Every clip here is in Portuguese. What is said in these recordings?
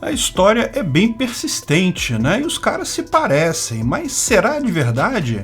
A história é bem persistente, né? E os caras se parecem, mas será de verdade?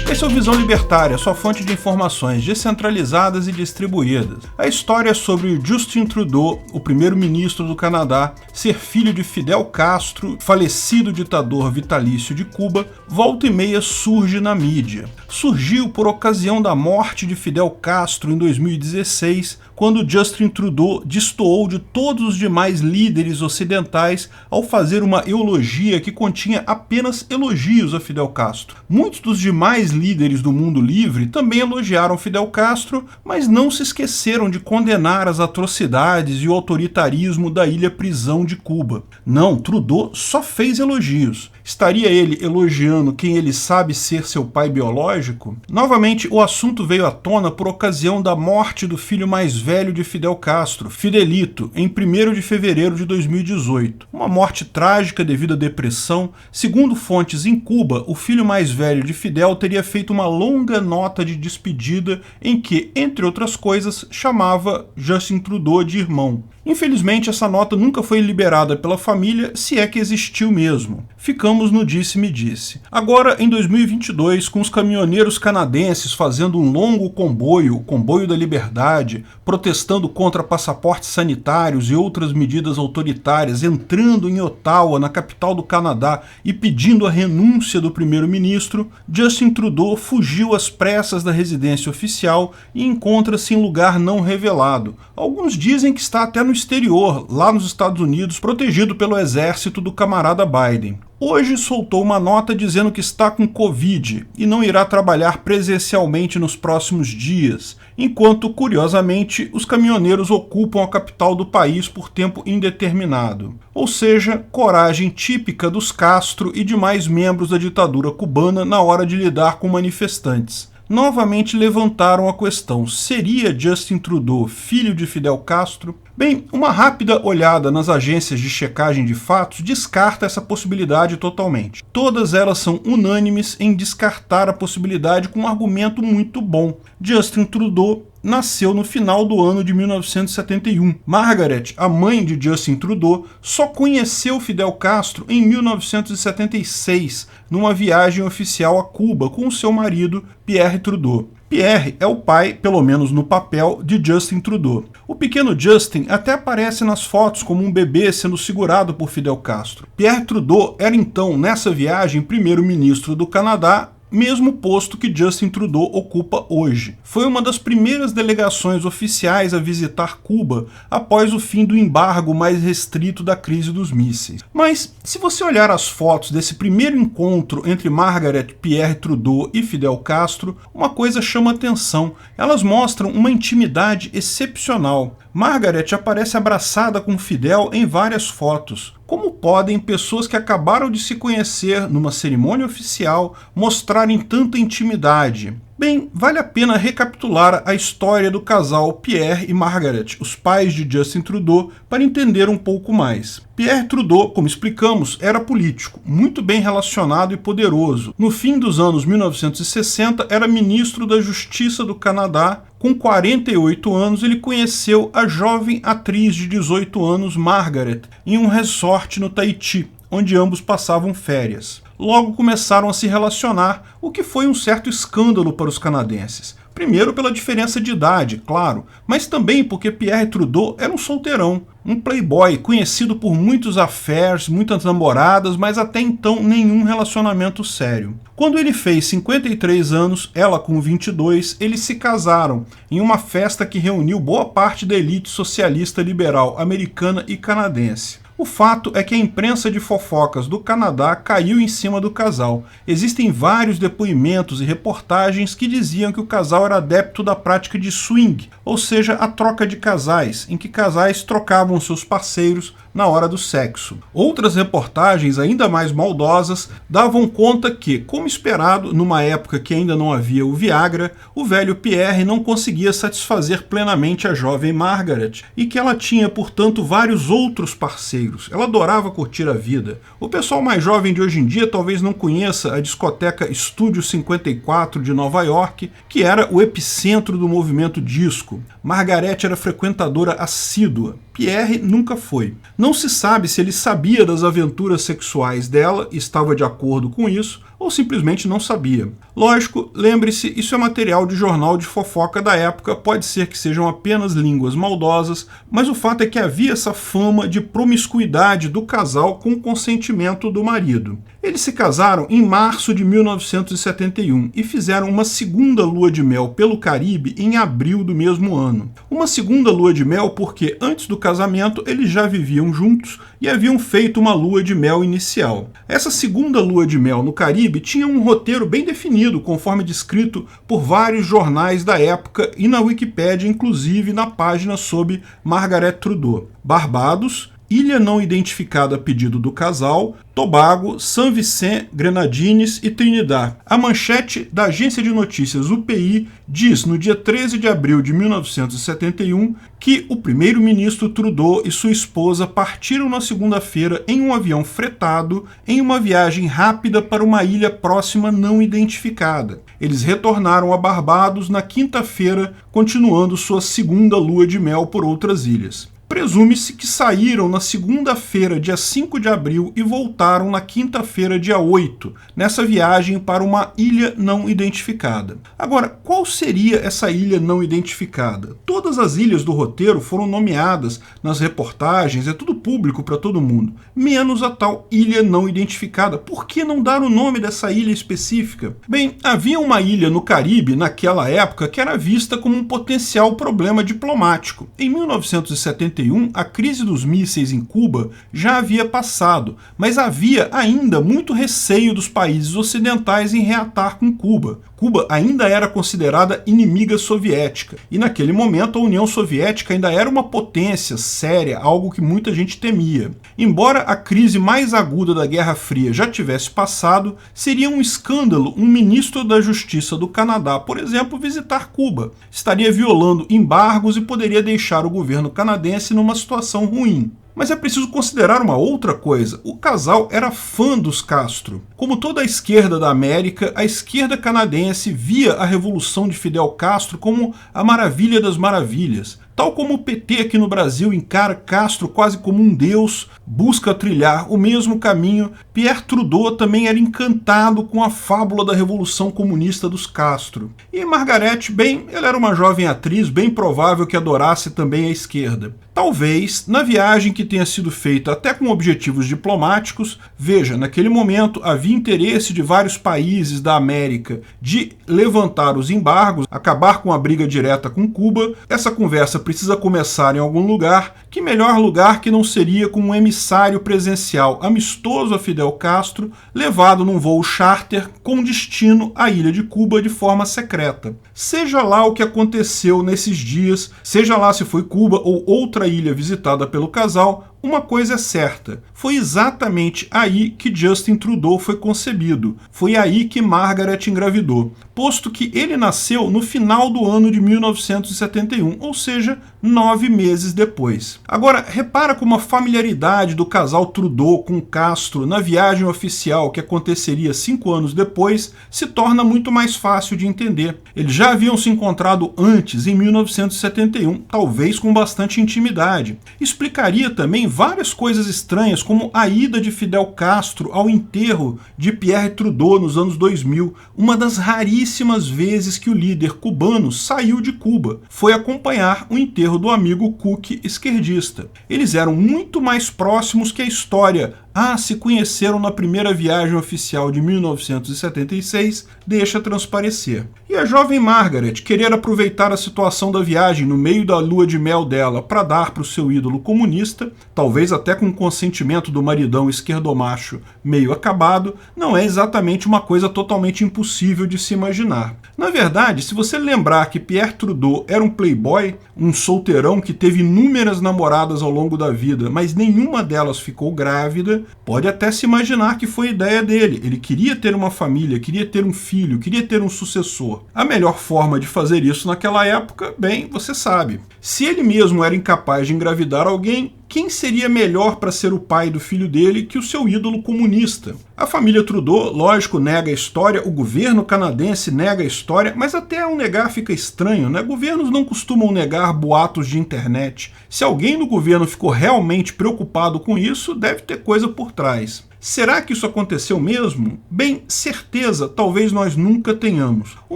Esse é o Visão Libertária, sua fonte de informações descentralizadas e distribuídas. A história é sobre Justin Trudeau, o primeiro-ministro do Canadá, ser filho de Fidel Castro, falecido ditador vitalício de Cuba, volta e meia surge na mídia. Surgiu por ocasião da morte de Fidel Castro em 2016, quando Justin Trudeau destoou de todos os demais líderes ocidentais ao fazer uma eulogia que continha apenas elogios a Fidel Castro. Muitos dos demais líderes do mundo livre também elogiaram Fidel Castro, mas não se esqueceram de condenar as atrocidades e o autoritarismo da ilha-prisão de Cuba. Não, Trudeau só fez elogios. Estaria ele elogiando quem ele sabe ser seu pai biológico? Novamente, o assunto veio à tona por ocasião da morte do filho mais velho de Fidel Castro, Fidelito, em 1º de fevereiro de 2018. Uma morte trágica devido à depressão. Segundo fontes em Cuba, o filho mais velho de Fidel teria feito uma longa nota de despedida em que, entre outras coisas, chamava Justin Trudeau de irmão. Infelizmente, essa nota nunca foi liberada pela família, se é que existiu mesmo. Ficamos no disse-me-disse. Agora, em 2022, com os caminhoneiros canadenses fazendo um longo comboio, o Comboio da Liberdade, protestando contra passaportes sanitários e outras medidas autoritárias, entrando em Ottawa, na capital do Canadá, e pedindo a renúncia do primeiro-ministro, Justin Trudeau fugiu às pressas da residência oficial e encontra-se em lugar não revelado. Alguns dizem que está até no exterior, lá nos Estados Unidos, protegido pelo exército do camarada Biden. Hoje soltou uma nota dizendo que está com Covid e não irá trabalhar presencialmente nos próximos dias, enquanto, curiosamente, os caminhoneiros ocupam a capital do país por tempo indeterminado. Ou seja, coragem típica dos Castro e demais membros da ditadura cubana na hora de lidar com manifestantes. Novamente levantaram a questão: seria Justin Trudeau filho de Fidel Castro? Bem, uma rápida olhada nas agências de checagem de fatos descarta essa possibilidade totalmente. Todas elas são unânimes em descartar a possibilidade com um argumento muito bom. Justin Trudeau nasceu no final do ano de 1971. Margaret, a mãe de Justin Trudeau, só conheceu Fidel Castro em 1976, numa viagem oficial a Cuba com seu marido, Pierre Trudeau. Pierre é o pai, pelo menos no papel, de Justin Trudeau. O pequeno Justin até aparece nas fotos como um bebê sendo segurado por Fidel Castro. Pierre Trudeau era então, nessa viagem, primeiro-ministro do Canadá, mesmo posto que Justin Trudeau ocupa hoje. Foi uma das primeiras delegações oficiais a visitar Cuba após o fim do embargo mais restrito da crise dos mísseis. Mas, se você olhar as fotos desse primeiro encontro entre Margaret, Pierre Trudeau e Fidel Castro, uma coisa chama atenção. Elas mostram uma intimidade excepcional. Margaret aparece abraçada com Fidel em várias fotos. Como podem pessoas que acabaram de se conhecer numa cerimônia oficial mostrarem tanta intimidade? Bem, vale a pena recapitular a história do casal Pierre e Margaret, os pais de Justin Trudeau, para entender um pouco mais. Pierre Trudeau, como explicamos, era político, muito bem relacionado e poderoso. No fim dos anos 1960, era ministro da Justiça do Canadá. Com 48 anos, ele conheceu a jovem atriz de 18 anos, Margaret, em um resort no Tahiti, onde ambos passavam férias. Logo começaram a se relacionar, o que foi um certo escândalo para os canadenses. Primeiro pela diferença de idade, claro, mas também porque Pierre Trudeau era um solteirão, um playboy conhecido por muitos affairs, muitas namoradas, mas até então nenhum relacionamento sério. Quando ele fez 53 anos, ela com 22, eles se casaram em uma festa que reuniu boa parte da elite socialista liberal americana e canadense. O fato é que a imprensa de fofocas do Canadá caiu em cima do casal. Existem vários depoimentos e reportagens que diziam que o casal era adepto da prática de swing, ou seja, a troca de casais, em que casais trocavam seus parceiros na hora do sexo. Outras reportagens, ainda mais maldosas, davam conta que, como esperado, numa época que ainda não havia o Viagra, o velho Pierre não conseguia satisfazer plenamente a jovem Margaret, e que ela tinha, portanto, vários outros parceiros. parceiros. Ela adorava curtir a vida. O pessoal mais jovem de hoje em dia talvez não conheça a discoteca Estúdio 54 de Nova York, que era o epicentro do movimento disco. Margareth era frequentadora assídua. Pierre nunca foi. Não se sabe se ele sabia das aventuras sexuais dela e estava de acordo com isso, ou simplesmente não sabia. Lógico, lembre-se, isso é material de jornal de fofoca da época, pode ser que sejam apenas línguas maldosas, mas o fato é que havia essa fama de promiscuidade do casal com o consentimento do marido. Eles se casaram em março de 1971 e fizeram uma segunda lua de mel pelo Caribe em abril do mesmo ano. Uma segunda lua de mel porque antes do casamento eles já viviam juntos e haviam feito uma lua de mel inicial. Essa segunda lua de mel no Caribe tinha um roteiro bem definido, conforme descrito por vários jornais da época e na Wikipédia, inclusive na página sobre Margaret Trudeau. Barbados, ilha não identificada a pedido do casal, Tobago, Saint Vincent, Grenadines e Trinidad. A manchete da agência de notícias UPI diz, no dia 13 de abril de 1971, que o primeiro-ministro Trudeau e sua esposa partiram na segunda-feira em um avião fretado em uma viagem rápida para uma ilha próxima não identificada. Eles retornaram a Barbados na quinta-feira, continuando sua segunda lua de mel por outras ilhas. Presume-se que saíram na segunda-feira, dia 5 de abril, e voltaram na quinta-feira, dia 8, nessa viagem para uma ilha não identificada. Agora, qual seria essa ilha não identificada? Todas as ilhas do roteiro foram nomeadas nas reportagens, é tudo público para todo mundo, menos a tal ilha não identificada. Por que não dar o nome dessa ilha específica? Bem, havia uma ilha no Caribe, naquela época, que era vista como um potencial problema diplomático. Em 1971, a crise dos mísseis em Cuba já havia passado, mas havia ainda muito receio dos países ocidentais em reatar com Cuba. Cuba ainda era considerada inimiga soviética, e naquele momento a União Soviética ainda era uma potência séria, algo que muita gente temia. Embora a crise mais aguda da Guerra Fria já tivesse passado, seria um escândalo um ministro da Justiça do Canadá, por exemplo, visitar Cuba. Estaria violando embargos e poderia deixar o governo canadense numa situação ruim. Mas é preciso considerar uma outra coisa. O casal era fã dos Castro. Como toda a esquerda da América, a esquerda canadense via a revolução de Fidel Castro como a maravilha das maravilhas. Tal como o PT aqui no Brasil encara Castro quase como um deus, busca trilhar o mesmo caminho, Pierre Trudeau também era encantado com a fábula da Revolução Comunista dos Castro. E Margareth, bem, ela era uma jovem atriz, bem provável que adorasse também a esquerda. Talvez, na viagem que tenha sido feita até com objetivos diplomáticos, veja, naquele momento havia interesse de vários países da América de levantar os embargos, acabar com a briga direta com Cuba. Essa conversa precisa começar em algum lugar, que melhor lugar que não seria com um emissário presencial amistoso a Fidel Castro, levado num voo charter com destino à ilha de Cuba de forma secreta. Seja lá o que aconteceu nesses dias, seja lá se foi Cuba ou outra ilha visitada pelo casal, uma coisa é certa, foi exatamente aí que Justin Trudeau foi concebido, foi aí que Margaret engravidou, posto que ele nasceu no final do ano de 1971, ou seja, 9 meses depois. Agora, repara como a familiaridade do casal Trudeau com Castro na viagem oficial que aconteceria 5 anos depois se torna muito mais fácil de entender. Eles já haviam se encontrado antes, em 1971, talvez com bastante intimidade. Explicaria também várias coisas estranhas, como a ida de Fidel Castro ao enterro de Pierre Trudeau nos anos 2000, uma das raríssimas vezes que o líder cubano saiu de Cuba, foi acompanhar o enterro do amigo Cook esquerdista. Eles eram muito mais próximos que a história se conheceram na primeira viagem oficial de 1976, deixa transparecer. E a jovem Margaret querer aproveitar a situação da viagem no meio da lua de mel dela para dar para o seu ídolo comunista, talvez até com o consentimento do maridão esquerdomacho meio acabado, não é exatamente uma coisa totalmente impossível de se imaginar. Na verdade, se você lembrar que Pierre Trudeau era um playboy, um solteirão que teve inúmeras namoradas ao longo da vida, mas nenhuma delas ficou grávida, pode até se imaginar que foi ideia dele. Ele queria ter uma família, queria ter um filho, queria ter um sucessor. A melhor forma de fazer isso naquela época, bem, você sabe. Se ele mesmo era incapaz de engravidar alguém, quem seria melhor para ser o pai do filho dele que o seu ídolo comunista? A família Trudeau, lógico, nega a história, o governo canadense nega a história, mas até ao negar fica estranho, né? Governos não costumam negar boatos de internet. Se alguém no governo ficou realmente preocupado com isso, deve ter coisa por trás. Será que isso aconteceu mesmo? Bem, certeza talvez nós nunca tenhamos. O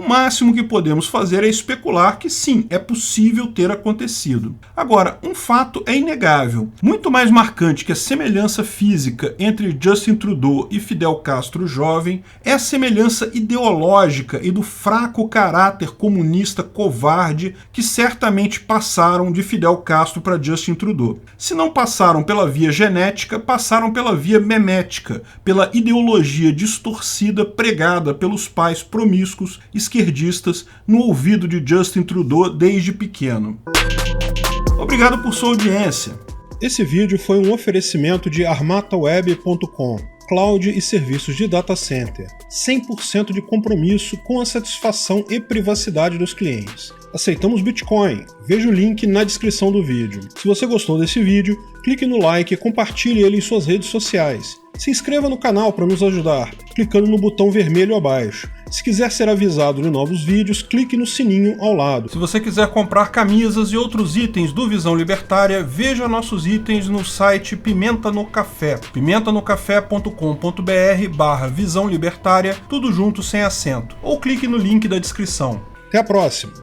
máximo que podemos fazer é especular que sim, é possível ter acontecido. Agora, um fato é inegável. Muito mais marcante que a semelhança física entre Justin Trudeau e Fidel Castro jovem é a semelhança ideológica e do fraco caráter comunista covarde que certamente passaram de Fidel Castro para Justin Trudeau. Se não passaram pela via genética, passaram pela via memética, pela ideologia distorcida pregada pelos pais promíscuos esquerdistas no ouvido de Justin Trudeau desde pequeno. Obrigado por sua audiência. Esse vídeo foi um oferecimento de armataweb.com, cloud e serviços de data center, 100% de compromisso com a satisfação e privacidade dos clientes. Aceitamos Bitcoin, veja o link na descrição do vídeo. Se você gostou desse vídeo, clique no like e compartilhe ele em suas redes sociais. Se inscreva no canal para nos ajudar, clicando no botão vermelho abaixo. Se quiser ser avisado de novos vídeos, clique no sininho ao lado. Se você quiser comprar camisas e outros itens do Visão Libertária, veja nossos itens no site Pimenta no Café, pimentanocafé.com.br/Visão Libertária, tudo junto sem acento, ou clique no link da descrição. Até a próxima!